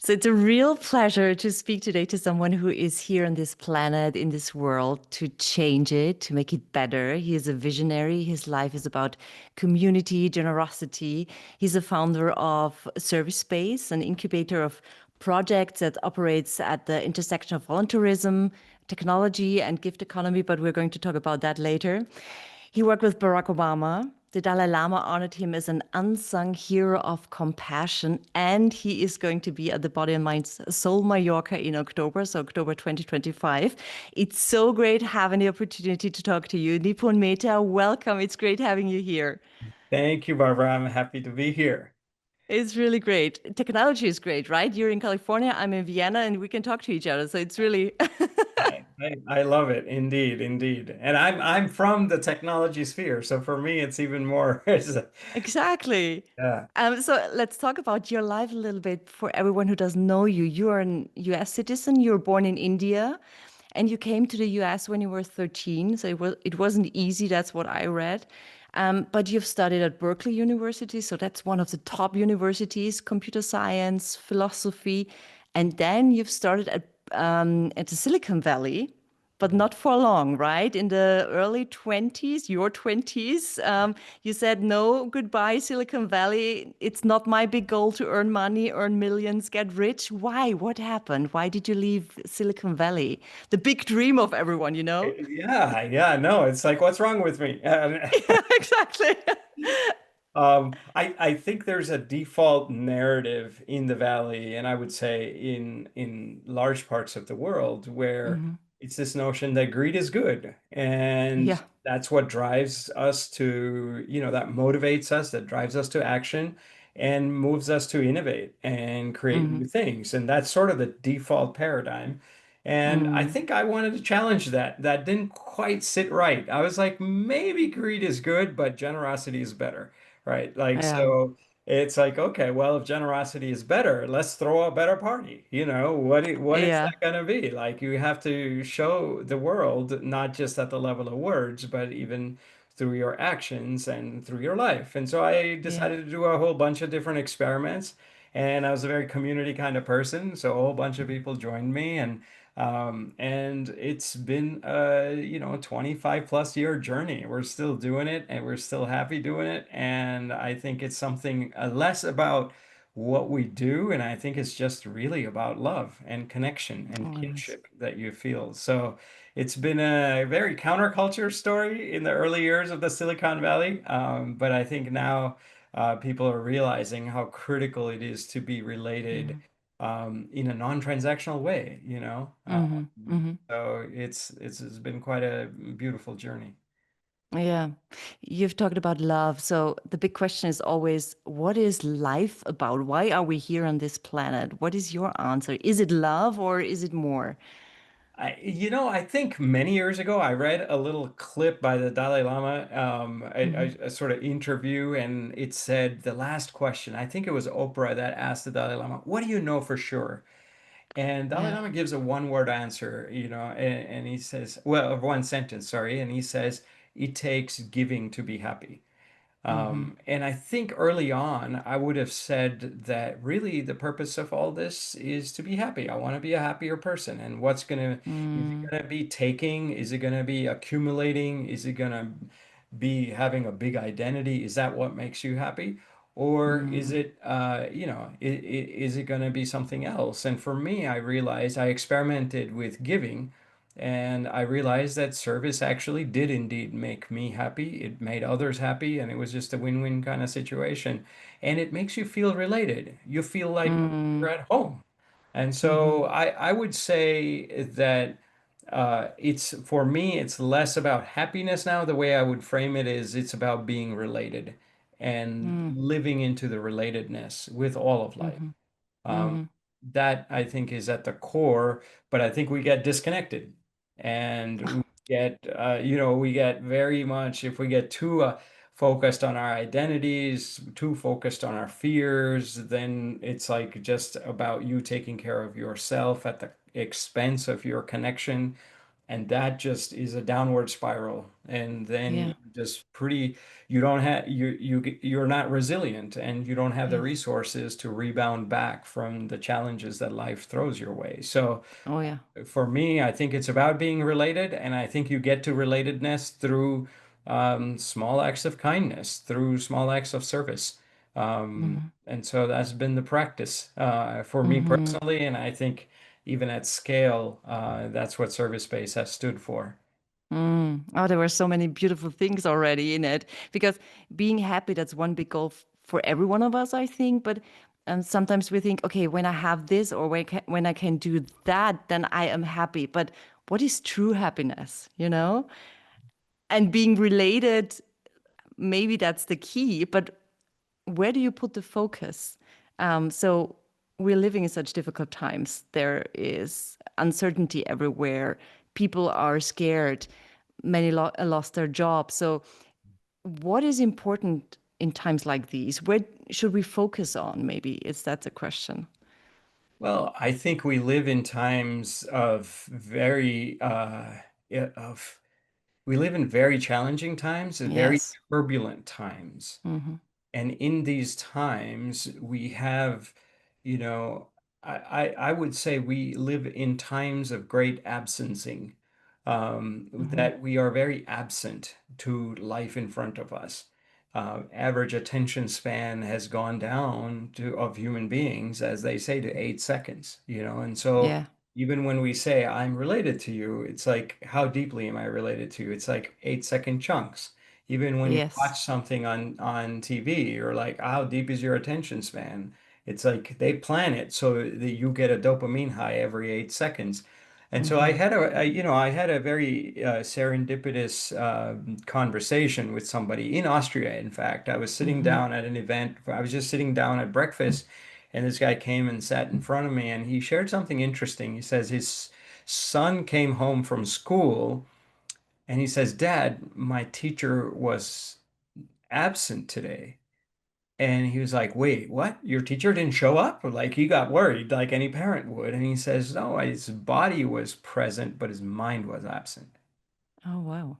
So it's a real pleasure to speak today to someone who is here on this planet, in this world, to change it, to make it better. He is a visionary. His life is about community, generosity. He's a founder of ServiceSpace, an incubator of projects that operates at the intersection of volunteerism, technology, and gift economy. But we're going to talk about that later. He worked with Barack Obama. The Dalai Lama honored him as an unsung hero of compassion, and he is going to be at the Body and Mind Soul Mallorca in October, so October 2025. It's so great having the opportunity to talk to you. Nipun Mehta, welcome. It's great having you here. Thank you, Barbara. I'm happy to be here. It's really great. Technology is great, right? You're in California, I'm in Vienna, and we can talk to each other. So it's really I love it, indeed, indeed. And I'm from the technology sphere, so for me, it's even more. exactly. Yeah. So let's talk about your life a little bit for everyone who doesn't know you. You are an US citizen. You were born in India and you came to the US when you were 13. So it wasn't easy. That's what I read. But you've studied at Berkeley University. So that's one of the top universities, computer science, philosophy. And then you've started at the Silicon Valley, but not for long, right? In the early 20s, your 20s, you said, no, goodbye, Silicon Valley. It's not my big goal to earn money, earn millions, get rich. Why? What happened? Why did you leave Silicon Valley? The big dream of everyone, you know? Yeah, no, it's like, what's wrong with me? Yeah, exactly. I think there's a default narrative in the Valley, and I would say in large parts of the world, where Hmm. it's this notion that greed is good, and Yeah. that's what drives us to, that motivates us, that drives us to action, and moves us to innovate and create Hmm. new things, and that's sort of the default paradigm. And I Mm. think I wanted to challenge that. That didn't quite sit right. I was like, maybe greed is good, but generosity is better. Right. Like, Yeah. so it's like, okay, well, if generosity is better, let's throw a better party. What is Yeah. that going to be? Like, you have to show the world, not just at the level of words, but even through your actions and through your life. And so I Yeah. decided to do a whole bunch of different experiments. And I was a very community kind of person. So a whole bunch of people joined me and it's been a 25 plus year journey. We're still doing it and we're still happy doing it. And I think it's something less about what we do, and I think it's just really about love and connection and Oh, nice. kinship that you feel. So it's been a very counterculture story in the early years of the Silicon Valley, but I think now people are realizing how critical it is to be related Hmm. in a non-transactional way, Hmm. Hmm. so it's been quite a beautiful journey. Yeah. You've talked about love. So the big question is always, what is life about? Why are we here on this planet? What is your answer? Is it love or is it more? I think many years ago I read a little clip by the Dalai Lama, Hmm. a sort of interview, and it said the last question. I think it was Oprah that asked the Dalai Lama, "What do you know for sure?" And Dalai Yeah. Lama gives a one-word answer, and he says, well, one sentence, sorry, and he says, "It takes giving to be happy." Hmm. And I think early on, I would have said that really the purpose of all this is to be happy. I want to be a happier person. And is it Mm. going to be taking? Is it going to be accumulating? Is it going to be having a big identity? Is that what makes you happy? Or is Mm. it, is it going to be something else? And for me, I realized I experimented with giving. And I realized that service actually did indeed make me happy. It made others happy, and it was just a win-win kind of situation. And it makes you feel related. You feel like you're Mm. at home. And Hmm. so I would say that it's for me, it's less about happiness now. The way I would frame it is it's about being related and Mm. living into the relatedness with all of life. Hmm. Um, Hmm. that I think is at the core, but I think we get disconnected and we get very much, if we get too focused on our identities, too focused on our fears, then it's like just about you taking care of yourself at the expense of your connection. And that just is a downward spiral. And then Yeah. just pretty, you don't have, you're not resilient and you don't have the Yes. resources to rebound back from the challenges that life throws your way. So Oh, yeah. for me, I think it's about being related, and I think you get to relatedness through small acts of kindness, through small acts of service. Mm-hmm. And so that's been the practice for me Mm-hmm. personally, and I think even at scale, that's what ServiceSpace has stood for. Oh, there were so many beautiful things already in it because being happy, that's one big goal for every one of us, I think. But sometimes we think, okay, when I have this or when I can do that, then I am happy. But what is true happiness, you know? And being related, maybe that's the key. But where do you put the focus? So we're living in such difficult times. There is uncertainty everywhere. People are scared. Many lost their jobs. So, what is important in times like these? Where should we focus on? Maybe is that the question? Well, I think we live in times of of we live in very challenging times and very Yes. turbulent times. Hmm. And in these times, we have, you know, I would say we live in times of great absencing, Hmm. that we are very absent to life in front of us. Average attention span has gone down to of human beings, as they say, to 8 seconds, and so Yeah. even when we say I'm related to you, it's like, how deeply am I related to you? It's like 8 second chunks. Even when you Yes. watch something on TV, you're like, how deep is your attention span? It's like they plan it so that you get a dopamine high every 8 seconds. And so Hmm. I had a very serendipitous conversation with somebody in Austria. In fact, I was sitting Hmm. down at an event. I was just sitting down at breakfast, and this guy came and sat in front of me, and he shared something interesting. He says his son came home from school and he says, Dad, my teacher was absent today. And he was like, wait, what? Your teacher didn't show up? Like he got worried, like any parent would. And he says, no, his body was present, but his mind was absent. Oh, wow.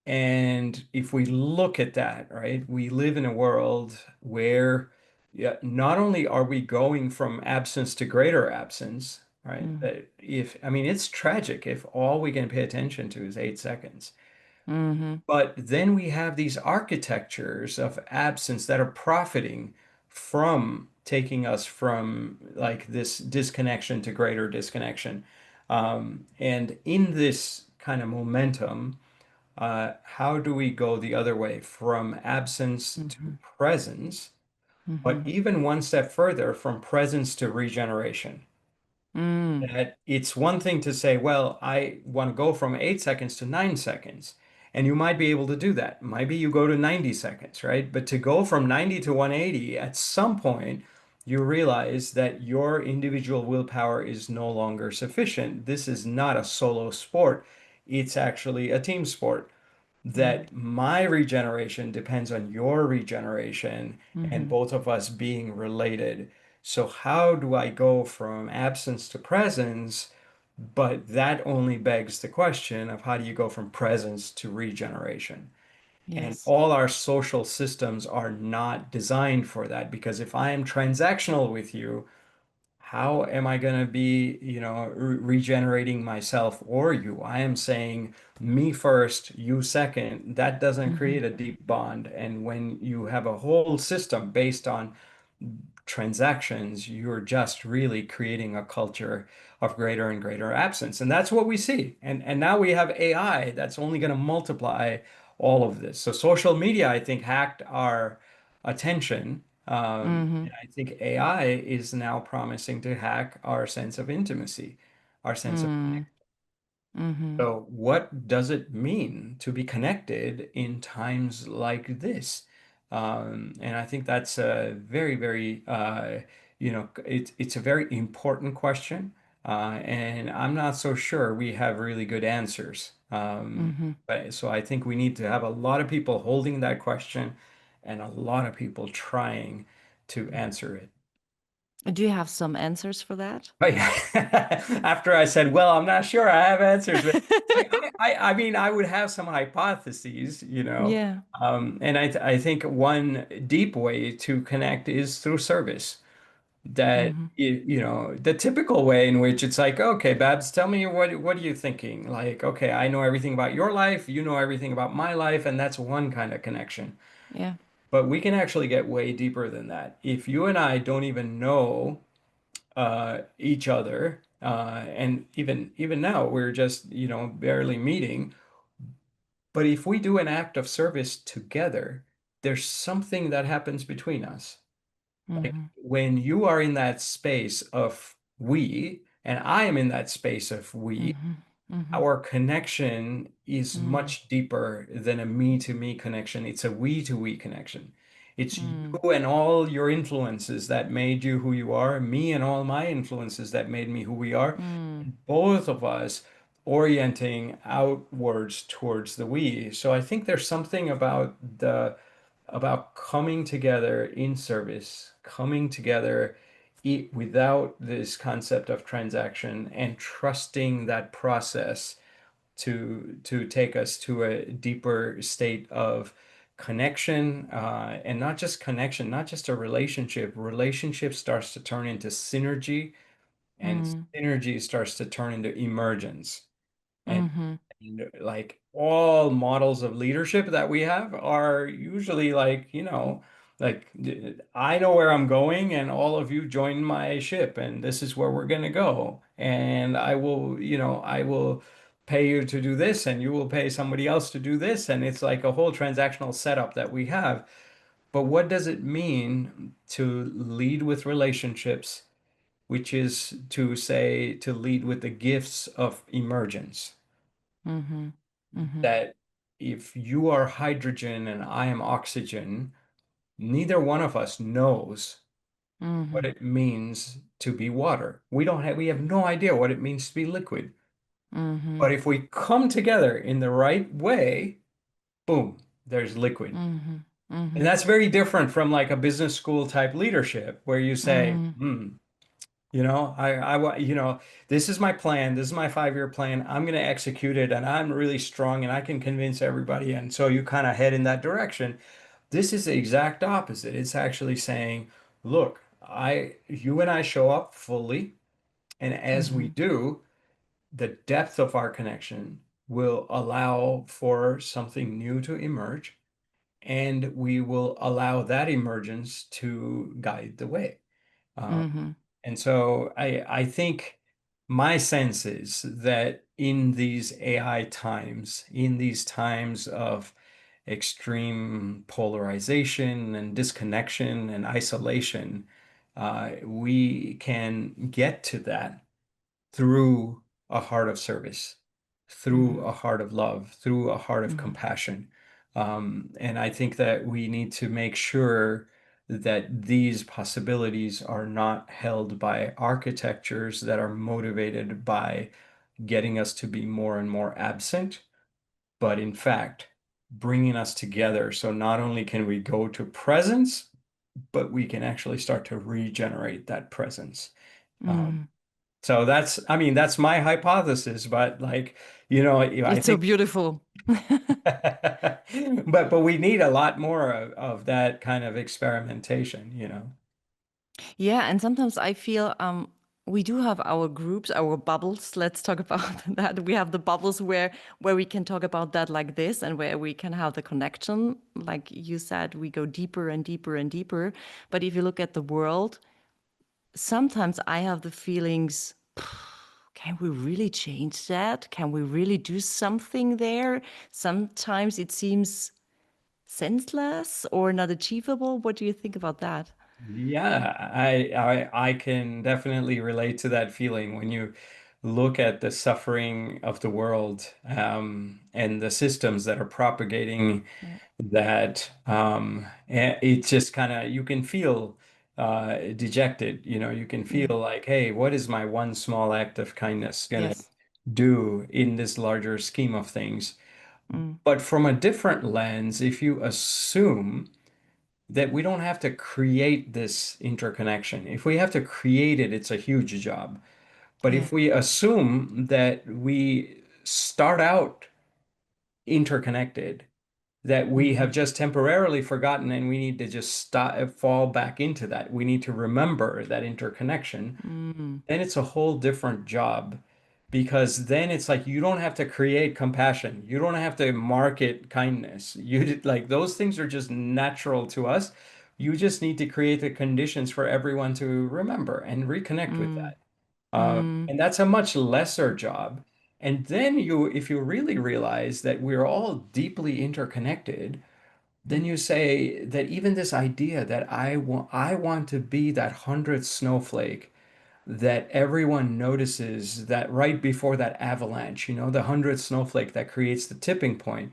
And if we look at that, right, we live in a world where, yeah, not only are we going from absence to greater absence, right? That if, I mean, it's tragic if all we can pay attention to is 8 seconds. Mm-hmm. But then we have these architectures of absence that are profiting from taking us from like this disconnection to greater disconnection. And in this kind of momentum, how do we go the other way from absence to Hmm. presence, but Hmm. even one step further from presence to regeneration? Mm. That it's one thing to say, well, I want to go from 8 seconds to 9 seconds. And you might be able to do that. Maybe you go to 90 seconds, right? But to go from 90 to 180, at some point, you realize that your individual willpower is no longer sufficient. This is not a solo sport, it's actually a team sport, Mm. that my regeneration depends on your regeneration and Hmm. both of us being related. So, how do I go from absence to presence? But that only begs the question of how do you go from presence to regeneration? And Yes. all our social systems are not designed for that because if I am transactional with you, how am I going to be, regenerating myself or you? I am saying me first, you second. That doesn't Hmm. create a deep bond. And when you have a whole system based on transactions, you're just really creating a culture of greater and greater absence. And that's what we see. And now we have AI that's only going to multiply all of this. So social media, I think, hacked our attention. Hmm. And I think AI is now promising to hack our sense of intimacy, our sense of Mm. connection. Hmm. So, what does it mean to be connected in times like this? And I think that's a very, very, it's a very important question. And I'm not so sure we have really good answers. Hmm. But so I think we need to have a lot of people holding that question and a lot of people trying to answer it. Do you have some answers for that? But after I said, well, I'm not sure I have answers, but I mean, I would have some hypotheses, Yeah. and I think one deep way to connect is through service. That Mm-hmm. the typical way in which it's like, okay, Babs, tell me what are you thinking? Like, okay, I know everything about your life, you know everything about my life, and that's one kind of connection. Yeah. But we can actually get way deeper than that. If you and I don't even know each other, and even now we're just, barely meeting. But if we do an act of service together, there's something that happens between us. Like Mm-hmm. when you are in that space of we, and I am in that space of we, Mm-hmm. Mm-hmm. our connection is Mm-hmm. much deeper than a me to me connection. It's a we to we connection. It's you Mm-hmm. and all your influences that made you who you are, me and all my influences that made me who we are, Mm-hmm. and both of us orienting outwards towards the we. So I think there's something about coming together in service, coming together without this concept of transaction and trusting that process to take us to a deeper state of connection, and not just connection, not just a relationship. Relationship starts to turn into synergy, and synergy starts to turn into emergence. And Mm-hmm. like all models of leadership that we have are usually like, like I know where I'm going and all of you join my ship and this is where we're going to go. And I will pay you to do this and you will pay somebody else to do this. And it's like a whole transactional setup that we have. But what does it mean to lead with relationships, which is to say to lead with the gifts of emergence? Mm-hmm. Mm-hmm. That if you are hydrogen and I am oxygen, neither one of us knows what Mm-hmm. it means to be water. We have no idea what it means to be liquid. Mm-hmm. But if we come together in the right way, boom, there's liquid. Mm-hmm. And Mm-hmm. that's very different from like a business school type leadership where you say, Mm-hmm. this is my plan. This is my 5-year plan. I'm going to execute it and I'm really strong and I can convince everybody. And so you kind of head in that direction. This is the exact opposite. It's actually saying, look, you and I show up fully. And as we Mm-hmm. do, the depth of our connection will allow for something new to emerge. And we will allow that emergence to guide the way. Uh, Mm-hmm. and so I think my sense is that in these AI times, in these times of extreme polarization and disconnection and isolation, we can get to that through a heart of service, through Mm-hmm. a heart of love, through a heart of Mm-hmm. compassion. And I think that we need to make sure that these possibilities are not held by architectures that are motivated by getting us to be more and more absent, but in fact, bringing us together. So not only can we go to presence, but we can actually start to regenerate that presence. Um, Mm-hmm. so I mean, that's my hypothesis, but like, I It's so think, beautiful. but we need a lot more of that kind of experimentation. Yeah, and sometimes I feel we do have our groups, our bubbles. Let's talk about that. We have the bubbles where we can talk about that like this and where we can have the connection. Like you said, we go deeper and deeper and deeper. But if you look at the world, sometimes I have the feelings, can we really change that? Can we really do something there? Sometimes it seems senseless or not achievable. What do you think about that? Yeah, I can definitely relate to that feeling when you look at the suffering of the world, and the systems that are propagating Yeah. that. It's just kind of you can feel dejected. You can feel Mm. like, hey, what is my one small act of kindness gonna Yes. do in this larger scheme of things? Mm. But from a different lens, if you assume that we don't have to create this interconnection. If we have to create it, it's a huge job. But Yeah. if we assume that we start out interconnected, that we have Mm-hmm. just temporarily forgotten and we need to just stop, fall back into that. We need to remember that interconnection. Mm-hmm. Then it's a whole different job because then it's like you don't have to create compassion. You don't have to market kindness. Like those things are just natural to us. You just need to create the conditions for everyone to remember and reconnect with that. Mm-hmm. And that's a much lesser job. And then if you really realize that we're all deeply interconnected, then you say that even this idea that I want to be that 100th snowflake that everyone notices that right before that avalanche, the 100th snowflake that creates the tipping point.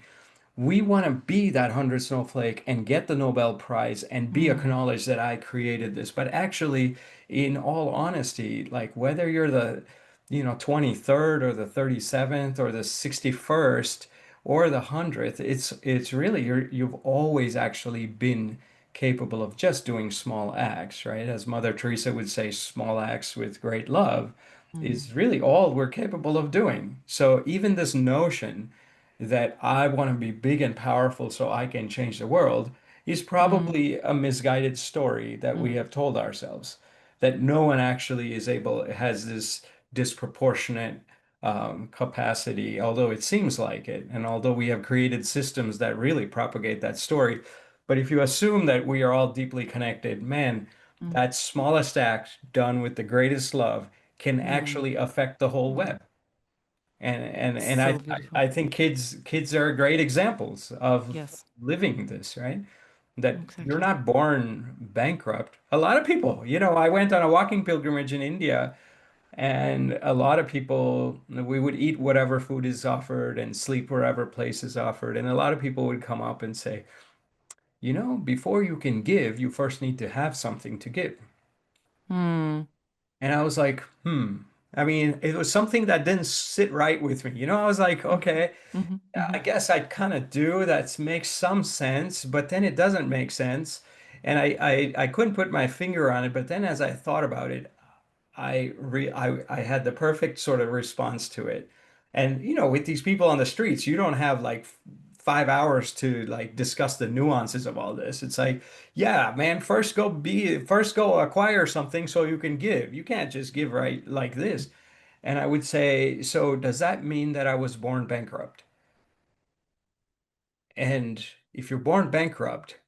We want to be that 100th snowflake and get the Nobel Prize and be Mm-hmm. acknowledged that I created this. But actually, in all honesty, like whether you're the, 23rd or the 37th or the 61st or the 100th, it's really you've always actually been capable of just doing small acts, right? As Mother Teresa would say, small acts with great love is really all we're capable of doing. So even this notion that I want to be big and powerful so I can change the world is Mm-hmm. probably a misguided story that we have told ourselves. That no one actually has this disproportionate capacity, although it seems like it, and although we have created systems that really propagate that story. But if you assume that we are all deeply connected, man, that smallest act done with the greatest love can Mm-hmm. actually affect the whole Mm-hmm. web. And So I beautiful. think kids are great examples of Yes, living this, right? That you're exactly. not born bankrupt. A lot of people, I went on a walking pilgrimage in India, and a lot of people, we would eat whatever food is offered and sleep wherever place is offered. And a lot of people would come up and say, before you can give, you first need to have something to give. Mm-hmm. And I was like, hmm. I mean, it was something that didn't sit right with me. I was like, okay. Mm-hmm. Mm-hmm. I guess I kind of do. That makes some sense, but then it doesn't make sense. And I couldn't put my finger on it. But then as I thought about it, I had the perfect sort of response to it. And with these people on the streets, you don't have like 5 hours to like discuss the nuances of all this. It's like, yeah, man, first go acquire something so you can give. You can't just give right like this. And I would say, so does that mean that I was born bankrupt? And if you're born bankrupt,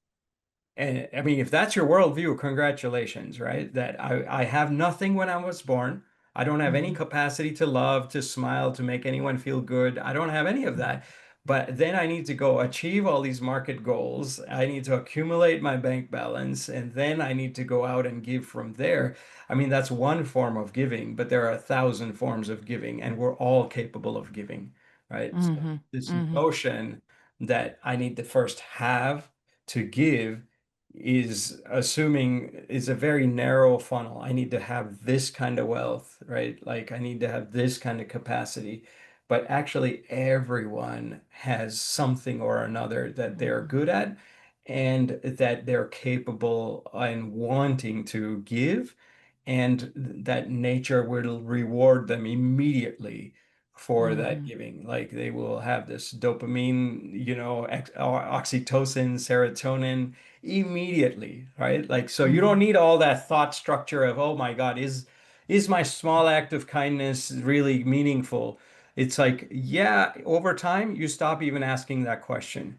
and I mean, if that's your worldview, congratulations, right? That I have nothing when I was born. I don't have any Mm-hmm. capacity to love, to smile, to make anyone feel good. I don't have any of that. But then I need to go achieve all these market goals. I need to accumulate my bank balance, and then I need to go out and give from there. I mean, that's one form of giving, but there are 1,000 forms of giving, and we're all capable of giving, right? So Mm-hmm. this Mm-hmm. notion that I need to first have to give is a very narrow funnel. I need to have this kind of wealth, right? Like I need to have this kind of capacity. But actually, everyone has something or another that they're good at and that they're capable and wanting to give, and that nature will reward them immediately for that Mm-hmm. giving. Like they will have this dopamine, oxytocin, serotonin immediately, right? Like, so you Mm-hmm. don't need all that thought structure of, oh my God, is my small act of kindness really meaningful? It's like, yeah, over time, you stop even asking that question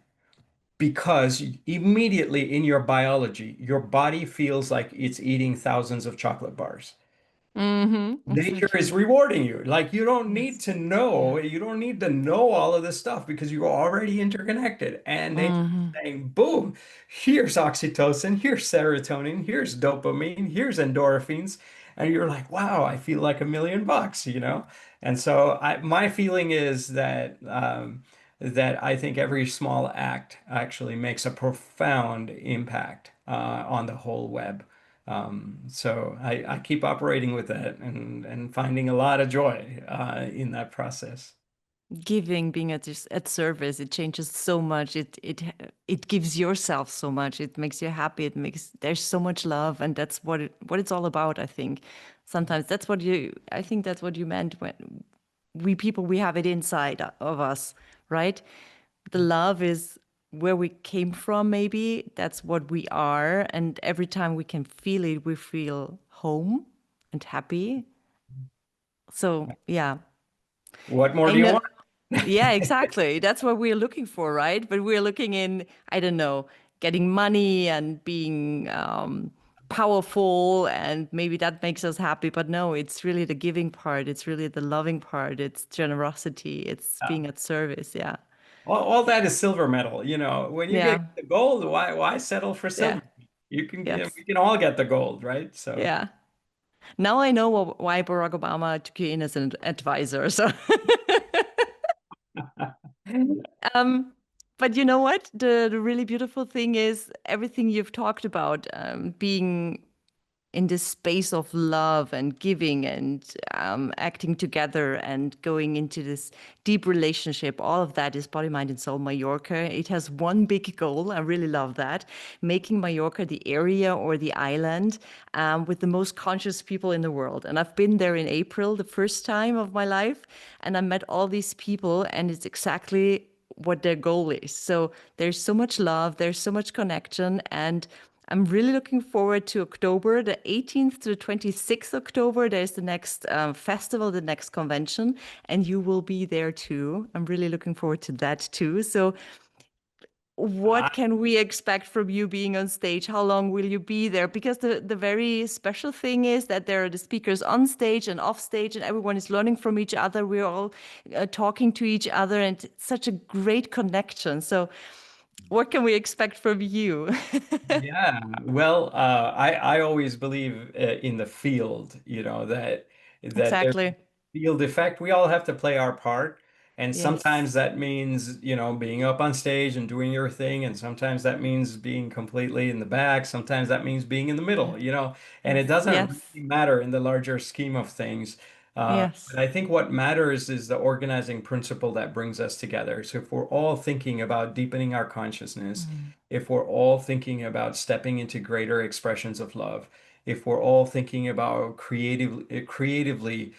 because immediately in your biology, your body feels like it's eating thousands of chocolate bars. Mm-hmm. Nature is Exactly. rewarding you. Like Yes. Yeah. you don't need to know all of this stuff because you're already interconnected. And nature Mm-hmm. is saying, boom, here's oxytocin, here's serotonin, here's dopamine, here's endorphins. And you're like, wow, I feel like $1 million. And so my feeling is that I think every small act actually makes a profound impact on the whole web. So I keep operating with that and finding a lot of joy in that process. Giving, being at service, it changes so much. It gives yourself so much. It makes you happy. It makes there's so much love, and that's what it's all about. I think sometimes that's what you. I think that's what you meant when we people we have it inside of us, right? The love is where we came from. Maybe that's what we are, and every time we can feel it, we feel home and happy. So yeah, What more I do you know. want? Yeah, exactly. That's what we're looking for, right? But we're looking in, I don't know, getting money and being powerful, and maybe that makes us happy. But no, it's really the giving part. It's really the loving part. It's generosity. It's being at service. Yeah. All that is silver medal. When you get Yeah. the gold, why settle for Yeah. silver? You can get, Yes. we can all get the gold, right? So. Yeah. Now I know why Barack Obama took you in as an advisor. So, um, but you know what? The really beautiful thing is everything you've talked about, being in this space of love and giving and acting together and going into this deep relationship. All of that is Body, Mind, and Soul Mallorca. It has one big goal. I really love that. Making Mallorca the area or the island with the most conscious people in the world. And I've been there in April, the first time of my life. And I met all these people, and it's exactly what their goal is. So there's so much love, there's so much connection, and I'm really looking forward to October, the 18th to the 26th October. There's the next festival, the next convention, and you will be there too. I'm really looking forward to that too. So, what can we expect from you being on stage? How long will you be there? Because the very special thing is that there are the speakers on stage and off stage, and everyone is learning from each other. We're all talking to each other, and it's such a great connection. So, what can we expect from you? Yeah, well, I always believe in the field, that there's Exactly. field effect. We all have to play our part, and Yes. sometimes that means, being up on stage and doing your thing, and sometimes that means being completely in the back. Sometimes that means being in the Yeah. middle, and it Yes. doesn't Yes. really matter in the larger scheme of things. But Yes. I think what matters is the organizing principle that brings us together. So if we're all thinking about deepening our consciousness, Mm. if we're all thinking about stepping into greater expressions of love, if we're all thinking about creatively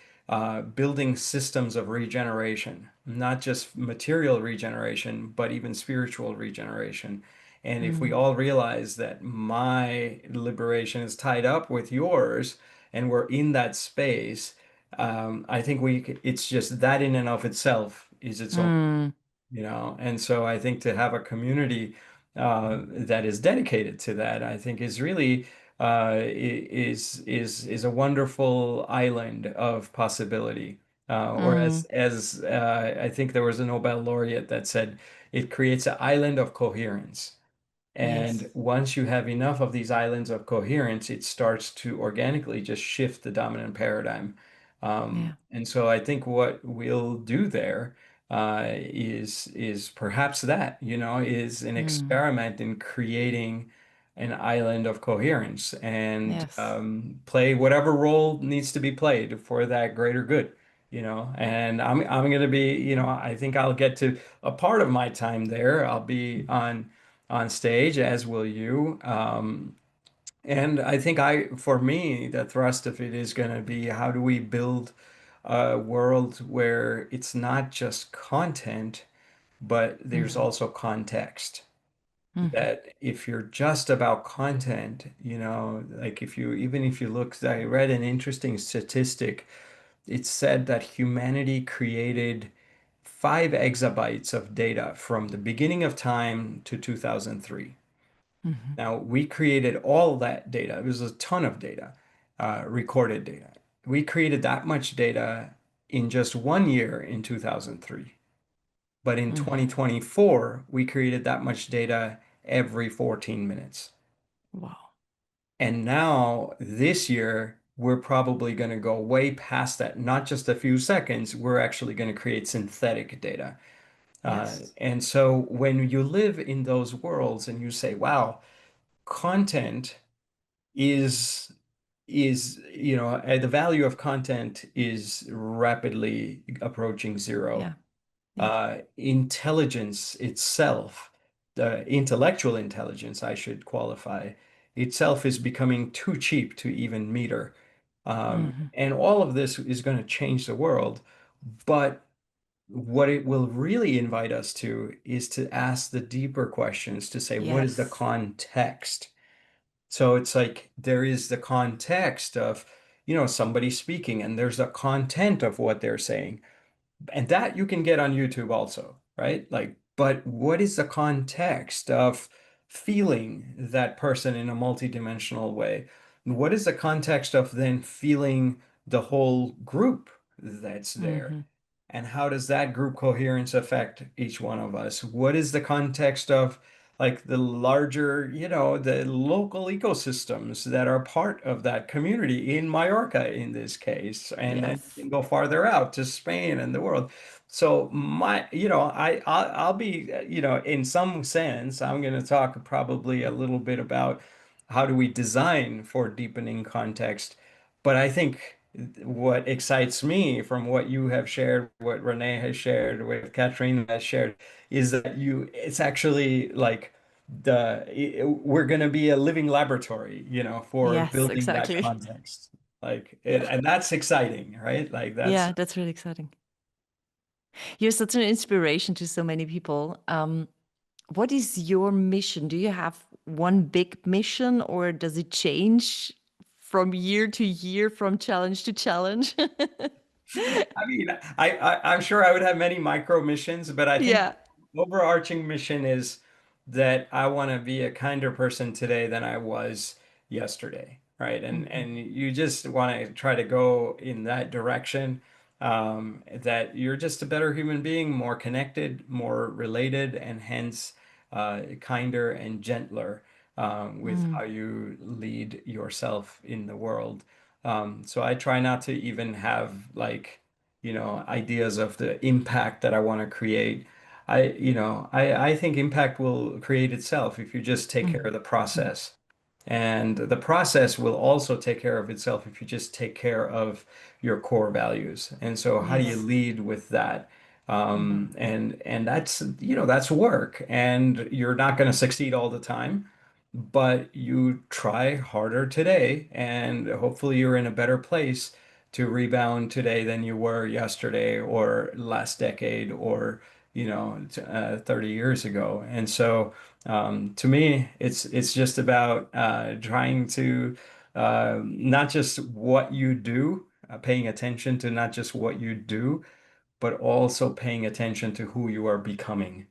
building systems of regeneration, not just material regeneration, but even spiritual regeneration. And if we Mm. all realize that my liberation is tied up with yours, and we're in that space, I think it's just that in and of itself is its own, Mm. and so I think to have a community that is dedicated to that, I think is really is a wonderful island of possibility. Or Mm. as I think there was a Nobel laureate that said, it creates an island of coherence. Yes. And once you have enough of these islands of coherence, it starts to organically just shift the dominant paradigm. Yeah. And so I think what we'll do there is perhaps that, is an Mm. experiment in creating an island of coherence and Yes. play whatever role needs to be played for that greater good. And I'm going to be, I think I'll get to a part of my time there. I'll be on stage, as will you. And I think for me, the thrust of it is going to be, how do we build a world where it's not just content, but there's Mm. also context. Mm. That if you're just about content, like even if you look, I read an interesting statistic. It said that humanity created 5 exabytes of data from the beginning of time to 2003. Mm. Now, we created all that data. It was a ton of data, recorded data. We created that much data in just 1 year in 2003. But in Mm. 2024, we created that much data every 14 minutes. Wow. And now, this year, we're probably going to go way past that. Not just a few seconds, we're actually going to create synthetic data. Yes. And so when you live in those worlds and you say, wow, content is the value of content is rapidly approaching zero. Yeah. Yeah. Intelligence itself, the intellectual intelligence, I should qualify, itself is becoming too cheap to even meter. Hmm. And all of this is going to change the world. But what it will really invite us to is to ask the deeper questions, to say, what is the Yes. context? So it's like there is the context of, somebody speaking, and there's the content of what they're saying. And that you can get on YouTube also, right? Like, but what is the context of feeling that person in a multidimensional way? What is the context of then feeling the whole group that's there? Hmm. And how does that group coherence affect each one of us? What is the context of like the larger, the local ecosystems that are part of that community in Mallorca in this case, and then you Yes. can go farther out to Spain and the world. So I'll be, in some sense, I'm going to talk probably a little bit about how do we design for deepening context. But I think what excites me from what you have shared, what Renee has shared, what Katrina has shared, is that it's actually like we're going to be a living laboratory, for Yes, building that exactly. context. Like it, and that's exciting, right? Like that's Yeah, that's really exciting. You're such an inspiration to so many people. What is your mission? Do you have one big mission, or does it change from year to year, from challenge to challenge? I mean, I'm sure I would have many micro missions, but I think Yeah. overarching mission is that I want to be a kinder person today than I was yesterday, right? And Hmm. and you just want to try to go in that direction, that you're just a better human being, more connected, more related, and hence kinder and gentler with Mm. how you lead yourself in the world. So I try not to even have like, ideas of the impact that I want to create. I think impact will create itself if you just take care Mm. of the Mm. process. And the process will also take care of itself if you just take care of your core values. And so how do you Yes. lead with that? Hmm. And that's work. And you're not going to succeed all the time, but you try harder today, and hopefully you're in a better place to rebound today than you were yesterday or last decade or 30 years ago. And so to me, it's just about trying to not just what you do, paying attention to not just what you do, but also paying attention to who you are becoming.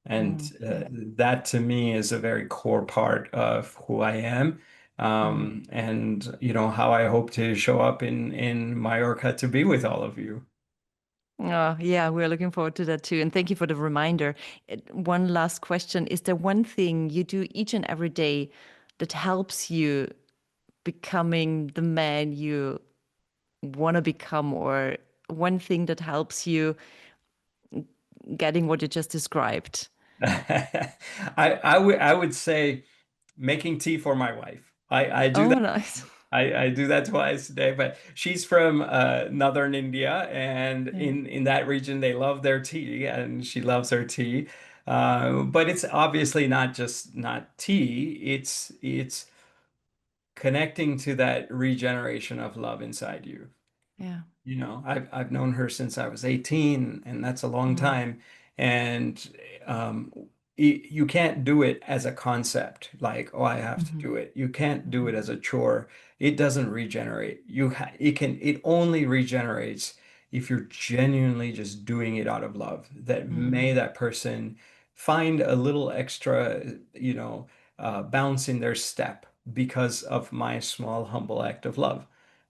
And Mm. Yeah. that to me is a very core part of who I am. Mm. And how I hope to show up in Mallorca to be with all of you. Oh, yeah, we're looking forward to that too. And thank you for the reminder. One last question. Is there one thing you do each and every day that helps you becoming the man you want to become, or one thing that helps you getting what you just described? I would say making tea for my wife. I do Oh, that. nice. I do that twice a day, but she's from northern India, and Yeah. in that region they love their tea, and she loves her tea. But it's obviously not tea. It's connecting to that regeneration of love inside you. Yeah. I've known her since I was 18, and that's a long Mm. time. And um, you can't do it as a concept, like, oh, I have to Hmm. do it. You can't do it Hmm. as a chore. It doesn't regenerate. It only regenerates if you're genuinely just doing it out of love. That Hmm. may that person find a little extra, bounce in their step because of my small, humble act of love.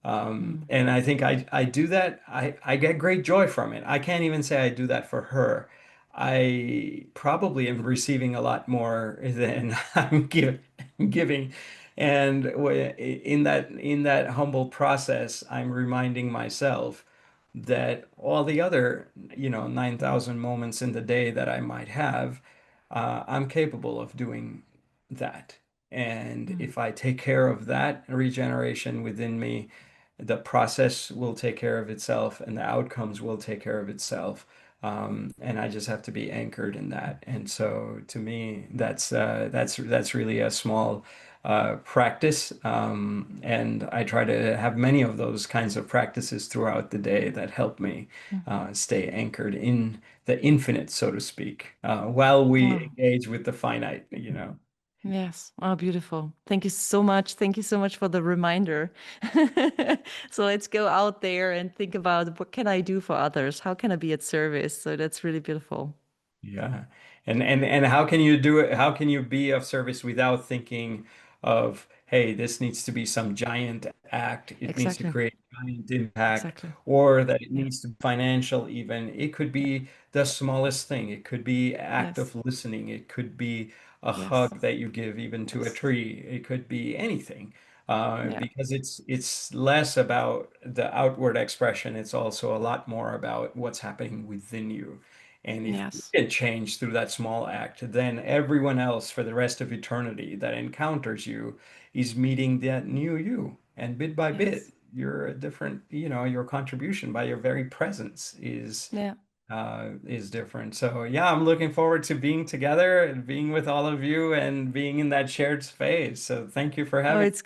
Mm. And I think I do that. I get great joy from it. I can't even say I do that for her. I probably am receiving a lot more than giving. And in that humble process, I'm reminding myself that all the other, 9,000 moments in the day that I might have, I'm capable of doing that. And Mm. if I take care of that regeneration within me, the process will take care of itself and the outcomes will take care of itself. And I just have to be anchored in that. And so to me, that's really a small practice. And I try to have many of those kinds of practices throughout the day that help me stay anchored in the infinite, so to speak, while we Oh, engage with the finite, you know. yes. Oh, beautiful. Thank you so much. Thank you so much for the reminder. So let's go out there and think about what can I do for others? How can I be at service? So that's really beautiful. Yeah. And how can you do it? How can you be of service without thinking of, hey, this needs to be some giant act. It needs to Exactly. create giant impact, Exactly. or that it Yeah. needs to be financial even. It could Yeah. be the smallest thing. It could be act Yes. of listening. It could be a Yes. hug that you give even to a Yes. tree. It could be anything. Yeah. Because it's less about the outward expression. It's also a lot more about what's happening within you. And if you Yes. can change through that small act, then everyone else for the rest of eternity that encounters you is meeting that new you. And bit by bit, Yes. you're a different, your contribution by your very presence Yeah. is different. So yeah, I'm looking forward to being together and being with all of you and being in that shared space. So thank you for having. It's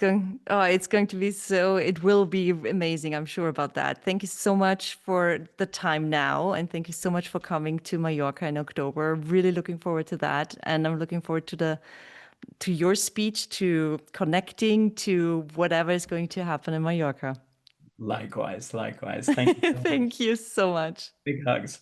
going to be so, it will be amazing. I'm sure about that. Thank you so much for the time now. And thank you so much for coming to Mallorca in October. Really looking forward to that. And I'm looking forward to to your speech, to connecting, to whatever is going to happen in Mallorca. Likewise, likewise. Thank you so much. Thank you so much. Big hugs.